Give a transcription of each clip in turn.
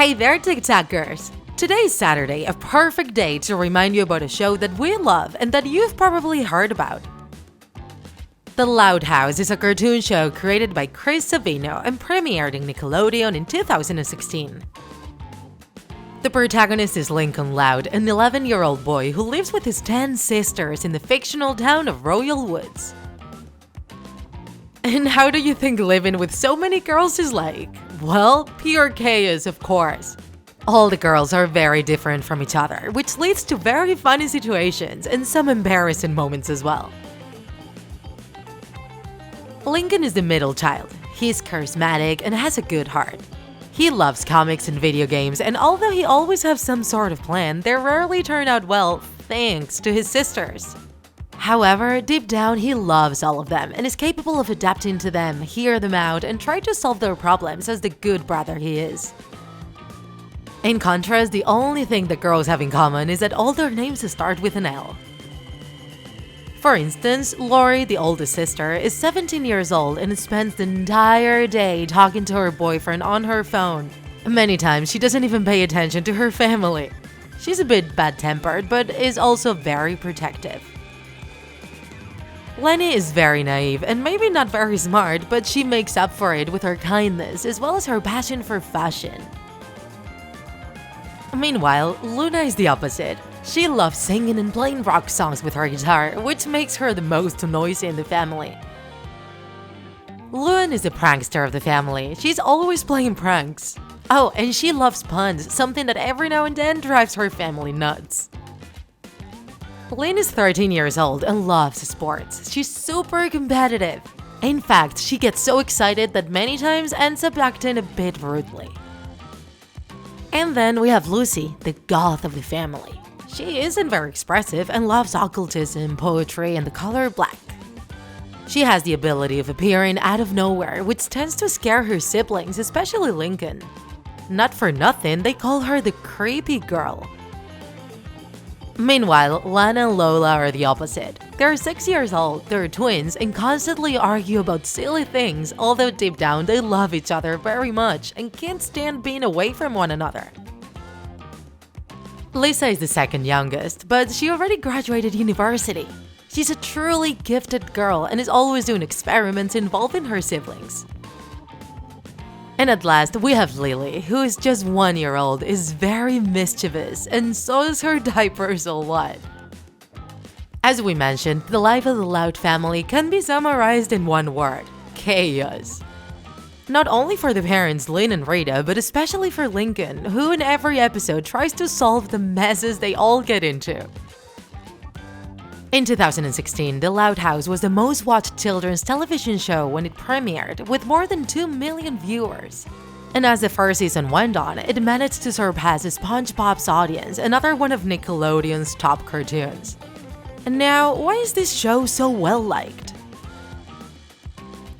Hey there, TikTakers! Today is Saturday, a perfect day to remind you about a show that we love and that you've probably heard about. The Loud House is a cartoon show created by Chris Savino and premiered in Nickelodeon in 2016. The protagonist is Lincoln Loud, an 11-year-old boy who lives with his 10 sisters in the fictional town of Royal Woods. And how do you think living with so many girls is like? Well, pure chaos, of course. All the girls are very different from each other, which leads to very funny situations and some embarrassing moments as well. Lincoln is the middle child. He's charismatic and has a good heart. He loves comics and video games, and although he always has some sort of plan, they rarely turn out well thanks to his sisters. However, deep down he loves all of them and is capable of adapting to them, hear them out, and try to solve their problems as the good brother he is. In contrast, the only thing the girls have in common is that all their names start with an L. For instance, Lori, the oldest sister, is 17 years old and spends the entire day talking to her boyfriend on her phone. Many times she doesn't even pay attention to her family. She's a bit bad-tempered, but is also very protective. Lenny is very naive and maybe not very smart, but she makes up for it with her kindness as well as her passion for fashion. Meanwhile, Luna is the opposite. She loves singing and playing rock songs with her guitar, which makes her the most noisy in the family. Luan is the prankster of the family. She's always playing pranks. Oh, and she loves puns, something that every now and then drives her family nuts. Lynn is 13 years old and loves sports. She's super competitive. In fact, she gets so excited that many times ends up acting a bit rudely. And then we have Lucy, the goth of the family. She isn't very expressive and loves occultism, poetry, and the color black. She has the ability of appearing out of nowhere, which tends to scare her siblings, especially Lincoln. Not for nothing, they call her the creepy girl. Meanwhile, Lana and Lola are the opposite. They're 6 years old, they're twins, and constantly argue about silly things, although deep down they love each other very much and can't stand being away from one another. Lisa is the second youngest, but she already graduated university. She's a truly gifted girl and is always doing experiments involving her siblings. And at last, we have Lily, who is just 1 year old, is very mischievous, and sews her diapers a lot. As we mentioned, the life of the Loud family can be summarized in one word: chaos. Not only for the parents Lynn and Rita, but especially for Lincoln, who in every episode tries to solve the messes they all get into. In 2016, The Loud House was the most watched children's television show when it premiered, with more than 2 million viewers. And as the first season went on, it managed to surpass SpongeBob's audience, another one of Nickelodeon's top cartoons. And now, why is this show so well-liked?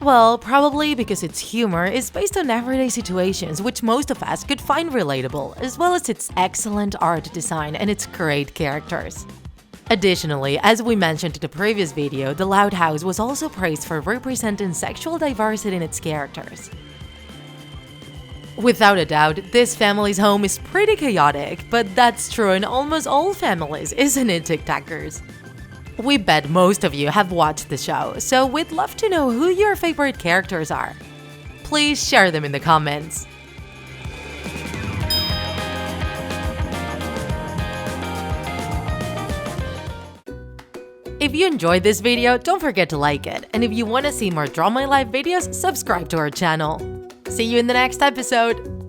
Well, probably because its humor is based on everyday situations which most of us could find relatable, as well as its excellent art design and its great characters. Additionally, as we mentioned in the previous video, The Loud House was also praised for representing sexual diversity in its characters. Without a doubt, this family's home is pretty chaotic, but that's true in almost all families, isn't it, TikTakers? We bet most of you have watched the show, so we'd love to know who your favorite characters are. Please share them in the comments. If you enjoyed this video, don't forget to like it, and if you want to see more Draw My Life videos, subscribe to our channel. See you in the next episode!